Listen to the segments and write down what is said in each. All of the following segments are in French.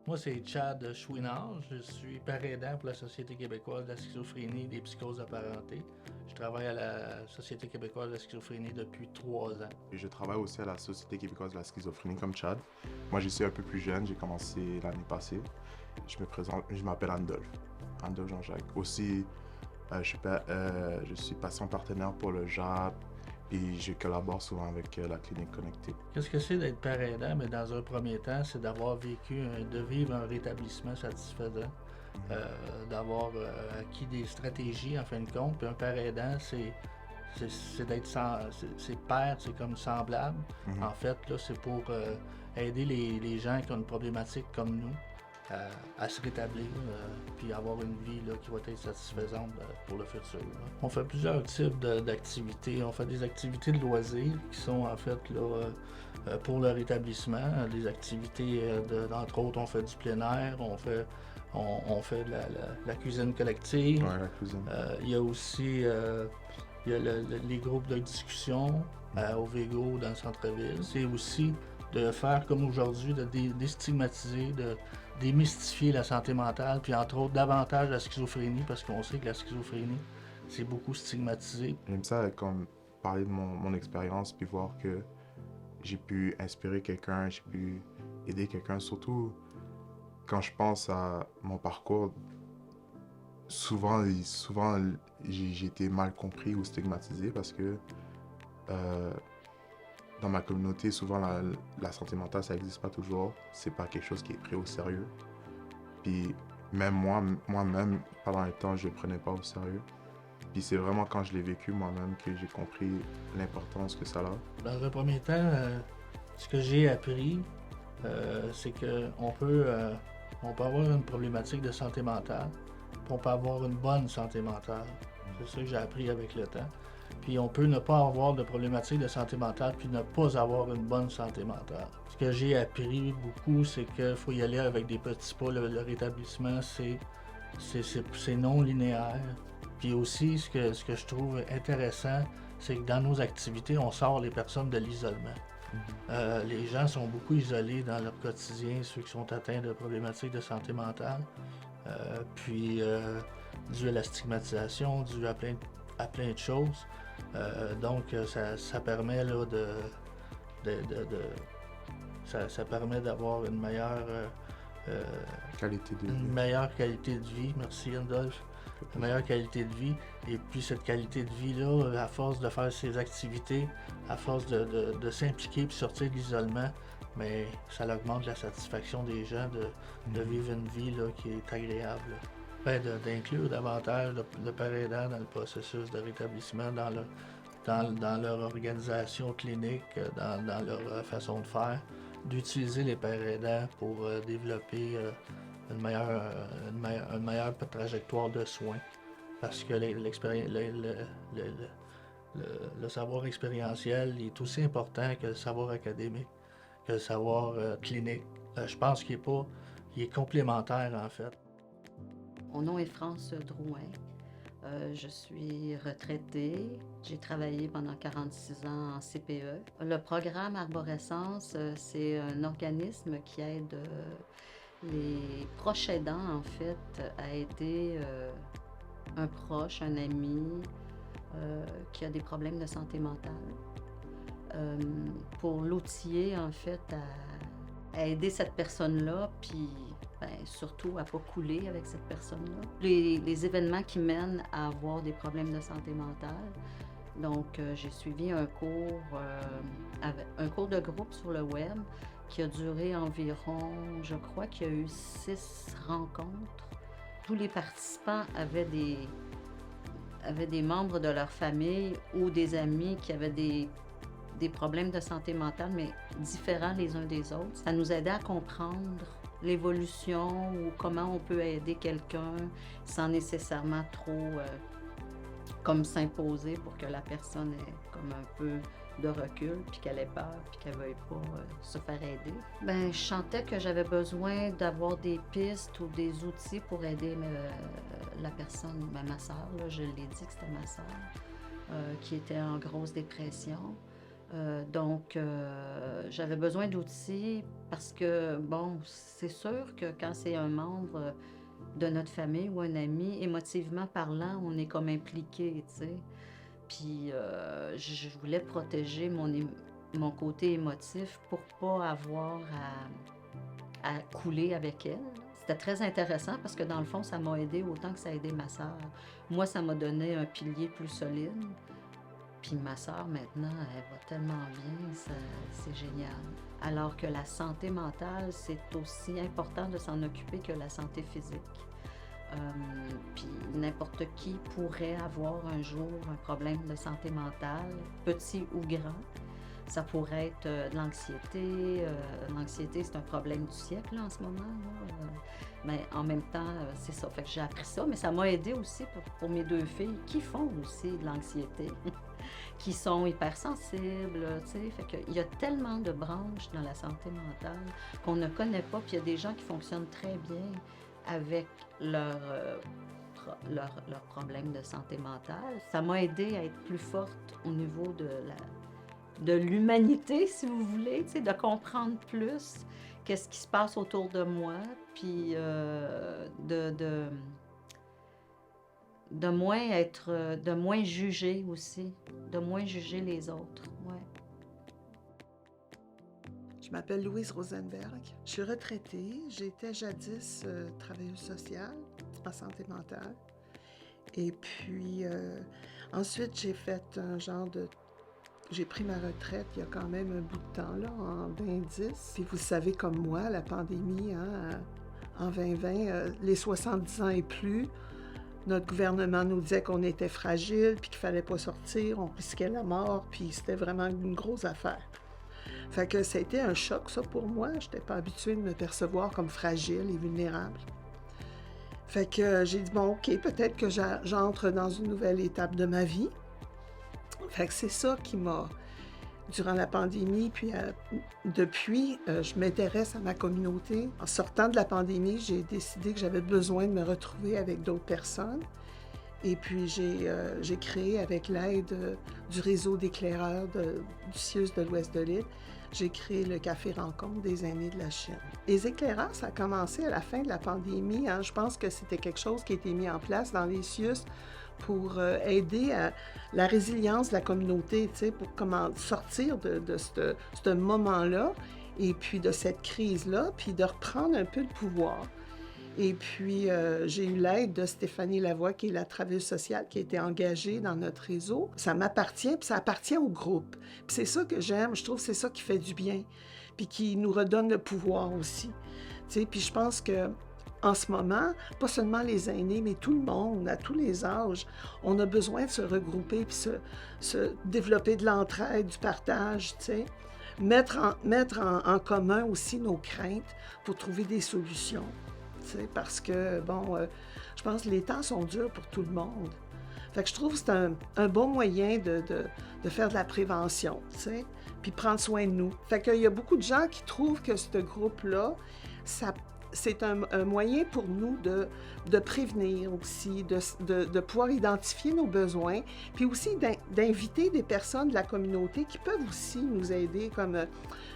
Moi, c'est Chad Chouinard. Je suis parent aidant pour la Société québécoise de la schizophrénie et des psychoses apparentées. Je travaille à la Société québécoise de la schizophrénie depuis 3 ans. Et je travaille aussi à la Société québécoise de la schizophrénie comme Chad. Moi, je suis un peu plus jeune, j'ai commencé l'année passée. Je me présente, je m'appelle Andolphe, Andolphe Jean-Jacques. Aussi, je suis patient partenaire pour le JAP et je collabore souvent avec la clinique connectée. Qu'est-ce que c'est d'être parent aidant? Mais dans un premier temps, c'est de vivre un rétablissement satisfaisant, d'avoir acquis des stratégies en fin de compte. Puis un parent aidant, c'est d'être c'est père, c'est comme semblable. En fait, là, c'est pour aider les gens qui ont une problématique comme nous à se rétablir puis avoir une vie là, qui va être satisfaisante pour le futur. Là. On fait plusieurs types d'activités. On fait des activités de loisirs qui sont en fait là, pour le rétablissement. Des activités, entre autres, on fait du plein air, on fait de la cuisine collective. Ouais, la cuisine. Il y a aussi il y a les groupes de discussion au Vego dans le centre-ville. C'est aussi de faire comme aujourd'hui, de déstigmatiser, de démystifier la santé mentale, puis entre autres davantage la schizophrénie, parce qu'on sait que la schizophrénie, c'est beaucoup stigmatisé. J'aime ça comme parler de mon expérience puis voir que j'ai pu inspirer quelqu'un, j'ai pu aider quelqu'un, surtout quand je pense à mon parcours. Souvent j'ai été mal compris ou stigmatisé parce que dans ma communauté, souvent la santé mentale, ça n'existe pas toujours. C'est pas quelque chose qui est pris au sérieux. Puis même moi-même, pendant un temps, je le prenais pas au sérieux. Puis c'est vraiment quand je l'ai vécu moi-même que j'ai compris l'importance que ça a. Dans un premier temps, ce que j'ai appris, c'est qu'on on peut avoir une problématique de santé mentale, puis on peut avoir une bonne santé mentale. C'est ça que j'ai appris avec le temps. Puis on peut ne pas avoir de problématique de santé mentale, puis ne pas avoir une bonne santé mentale. Ce que j'ai appris beaucoup, c'est qu'il faut y aller avec des petits pas. Le rétablissement, c'est non linéaire. Puis aussi, ce que je trouve intéressant, c'est que dans nos activités, on sort les personnes de l'isolement. Les gens sont beaucoup isolés dans leur quotidien, ceux qui sont atteints de problématiques de santé mentale. Puis, dû à la stigmatisation, dû à plein de choses. Donc, ça permet là, ça permet d'avoir une Qualité de vie. meilleure qualité de vie. Merci, Andolphe. Une meilleure qualité de vie. Et puis, cette qualité de vie-là, à force de faire ces activités, à force de s'impliquer et sortir de l'isolement, mais ça augmente la satisfaction des gens de vivre une vie là, qui est agréable. Ben, d'inclure davantage le parent aidant dans le processus de rétablissement, dans leur organisation clinique, dans leur façon de faire, d'utiliser les parents aidants pour développer une meilleure trajectoire de soins. Parce que le savoir expérientiel est aussi important que le savoir académique, que le savoir clinique. Je pense qu'il est complémentaire en fait. Mon nom est France Drouin. Je suis retraitée. J'ai travaillé pendant 46 ans en CPE. Le programme Arborescence, c'est un organisme qui aide les proches aidants, en fait, à aider un proche, un ami qui a des problèmes de santé mentale. Pour l'outiller, en fait, à aider cette personne-là, puis surtout à ne pas couler avec cette personne-là. Les événements qui mènent à avoir des problèmes de santé mentale. Donc, j'ai suivi un cours de groupe sur le web qui a duré environ, je crois qu'il y a eu 6 rencontres. Tous les participants avaient des membres de leur famille ou des amis qui avaient des problèmes de santé mentale, mais différents les uns des autres. Ça nous aidait à comprendre l'évolution ou comment on peut aider quelqu'un sans nécessairement trop comme s'imposer pour que la personne ait comme un peu de recul, puis qu'elle ait peur, puis qu'elle ne veuille pas se faire aider. Je sentais que j'avais besoin d'avoir des pistes ou des outils pour aider la personne, ma sœur, je l'ai dit que c'était ma sœur, qui était en grosse dépression. J'avais besoin d'outils parce que, bon, c'est sûr que quand c'est un membre de notre famille ou un ami, émotivement parlant, on est comme impliqué, tu sais. Puis je voulais protéger mon côté émotif pour pas avoir à couler avec elle. C'était très intéressant parce que dans le fond, ça m'a aidé autant que ça a aidé ma sœur. Moi, ça m'a donné un pilier plus solide. Puis ma sœur, maintenant, elle va tellement bien, c'est génial. Alors que la santé mentale, c'est aussi important de s'en occuper que la santé physique. Puis n'importe qui pourrait avoir un jour un problème de santé mentale, petit ou grand. Ça pourrait être de l'anxiété. L'anxiété, c'est un problème du siècle là, en ce moment. Là. Mais en même temps, c'est ça. Fait que j'ai appris ça, mais ça m'a aidé aussi pour mes 2 filles qui font aussi de l'anxiété, qui sont hypersensibles, tu sais. Fait qu'il y a tellement de branches dans la santé mentale qu'on ne connaît pas, puis il y a des gens qui fonctionnent très bien avec leurs problèmes de santé mentale. Ça m'a aidé à être plus forte au niveau de l'humanité, si vous voulez, tu sais, de comprendre plus qu'est-ce qui se passe autour de moi, puis de moins juger aussi, de moins juger les autres, ouais. Je m'appelle Louise Rosenberg. Je suis retraitée. J'étais jadis travailleuse sociale en santé mentale. Et puis, ensuite, j'ai fait un genre de... J'ai pris ma retraite il y a quand même un bout de temps, là, en 2010. Puis vous savez comme moi, la pandémie, hein, en 2020, les 70 ans et plus, notre gouvernement nous disait qu'on était fragile, puis qu'il fallait pas sortir, on risquait la mort, puis c'était vraiment une grosse affaire. Fait que ça a été un choc, ça, pour moi. Je n'étais pas habituée de me percevoir comme fragile et vulnérable. Fait que j'ai dit, bon, OK, peut-être que j'entre dans une nouvelle étape de ma vie. Fait que c'est ça qui m'a... Durant la pandémie, puis depuis, je m'intéresse à ma communauté. En sortant de la pandémie, j'ai décidé que j'avais besoin de me retrouver avec d'autres personnes. Et puis, j'ai créé, avec l'aide du réseau d'éclaireurs du CIUS de l'Ouest de l'île, j'ai créé le Café Rencontre des aînés de la Chine. Les éclaireurs, ça a commencé à la fin de la pandémie. Hein. Je pense que c'était quelque chose qui a été mis en place dans les CIUS pour aider à la résilience de la communauté, tu sais, pour comment sortir de ce moment-là et puis de cette crise-là, puis de reprendre un peu le pouvoir. Et puis, j'ai eu l'aide de Stéphanie Lavoie, qui est la travailleuse sociale qui a été engagée dans notre réseau. Ça m'appartient, puis ça appartient au groupe. Puis c'est ça que j'aime, je trouve que c'est ça qui fait du bien, puis qui nous redonne le pouvoir aussi. Tu sais, puis je pense que en ce moment, pas seulement les aînés, mais tout le monde, à tous les âges, on a besoin de se regrouper puis se développer de l'entraide, du partage, tu sais. Mettre en commun aussi nos craintes pour trouver des solutions. Parce que, bon, je pense que les temps sont durs pour tout le monde. Fait que je trouve que c'est un bon moyen de faire de la prévention, tu sais, puis prendre soin de nous. Fait qu'il y a beaucoup de gens qui trouvent que ce groupe-là, c'est un moyen pour nous de prévenir aussi, de pouvoir identifier nos besoins, puis aussi d'inviter des personnes de la communauté qui peuvent aussi nous aider, comme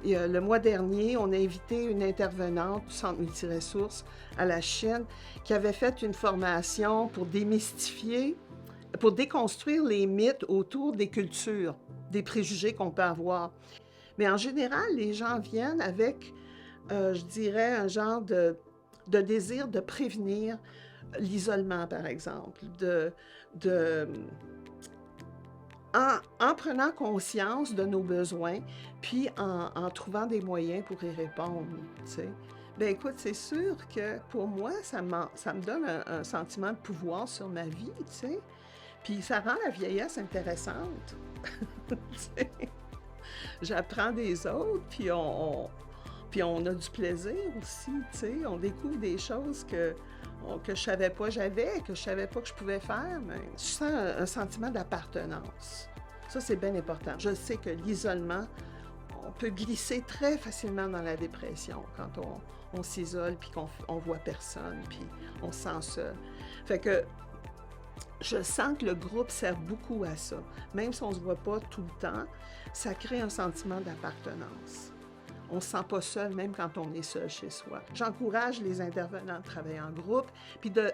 le mois dernier, on a invité une intervenante du Centre multiressources à la Chine qui avait fait une formation pour démystifier, pour déconstruire les mythes autour des cultures, des préjugés qu'on peut avoir. Mais en général, les gens viennent avec, je dirais, un genre de désir de prévenir l'isolement, par exemple, en prenant conscience de nos besoins, puis en trouvant des moyens pour y répondre, tu sais. Bien, écoute, c'est sûr que pour moi, ça me donne un sentiment de pouvoir sur ma vie, tu sais. Puis ça rend la vieillesse intéressante, tu sais. J'apprends des autres, puis on a du plaisir aussi, tu sais. On découvre des choses que je savais pas que je savais pas que je pouvais faire, mais je sens un sentiment d'appartenance. Ça, c'est bien important. Je sais que l'isolement, on peut glisser très facilement dans la dépression quand on s'isole puis qu'on voit personne, puis on se sent seul. Fait que je sens que le groupe sert beaucoup à ça. Même si on ne se voit pas tout le temps, ça crée un sentiment d'appartenance. On ne se sent pas seul, même quand on est seul chez soi. J'encourage les intervenants à travailler en groupe, puis de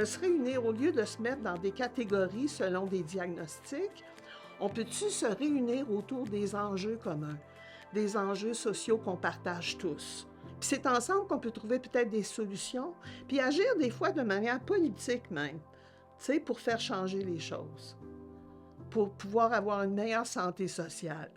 se réunir, au lieu de se mettre dans des catégories selon des diagnostics, on peut-tu se réunir autour des enjeux communs, des enjeux sociaux qu'on partage tous. Puis c'est ensemble qu'on peut trouver peut-être des solutions, puis agir des fois de manière politique même, tu sais, pour faire changer les choses, pour pouvoir avoir une meilleure santé sociale.